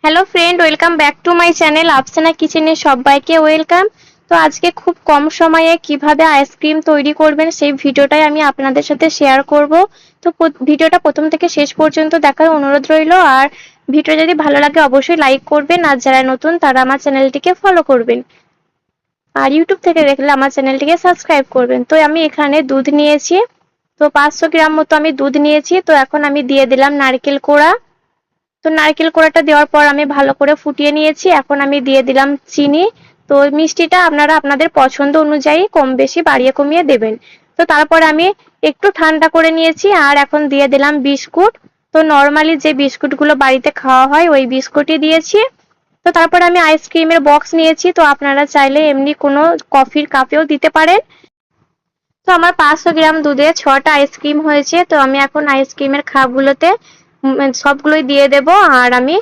Hello friend, welcome back to my channel Afsana কিচেনে সবাইকে welcome. তো আজকে খুব কম সময়ে কিভাবে আইসক্রিম তৈরি করবেন সেই ভিডিওটাই আমি আপনাদের সাথে শেয়ার করব। তো ভিডিওটা প্রথম থেকে শেষ পর্যন্ত দেখার অনুরোধ রইল। আর ভিডিও যদি ভালো লাগে অবশ্যই লাইক করবেন, আর যারা নতুন তারা আমার চ্যানেলটিকে ফলো করবেন, আর ইউটিউব থেকে দেখলে আমার চ্যানেলটিকে সাবস্ক্রাইব করবেন। তো আমি এখানে দুধ নিয়েছি, তো 500 গ্রাম মতো আমি দুধ নিয়েছি। তো এখন আমি দিয়ে দিলাম নারকেল কোড়া। তো নারকেল কোড়াটা দেওয়ার পর আমি ভালো করে ফুটিয়ে নিয়েছি। এখন আমি দিয়ে দিলাম চিনি। তো মিষ্টিটা আপনারা আপনাদের পছন্দ অনুযায়ী কম বেশি বাড়িয়ে কমিয়ে দেবেন। তো তারপর আমি একটু ঠান্ডা করে নিয়েছি, আর এখন দিয়ে দিলাম বিস্কুট। তো নর্মালি যে বিস্কুটগুলো বাড়িতে খাওয়া হয় ওই বিস্কুটই দিয়েছি। তো তারপর আমি আইসক্রিমের বক্স নিয়েছি, তো আপনারা চাইলে এমনি কোনো কফির কাপেও দিতে পারেন। তো আমার 500 গ্রাম দুধে 6টা আইসক্রিম হয়েছে। তো আমি এখন আইসক্রিমের খাপগুলোতে সবগুলোই দিয়ে দেব। আর আমি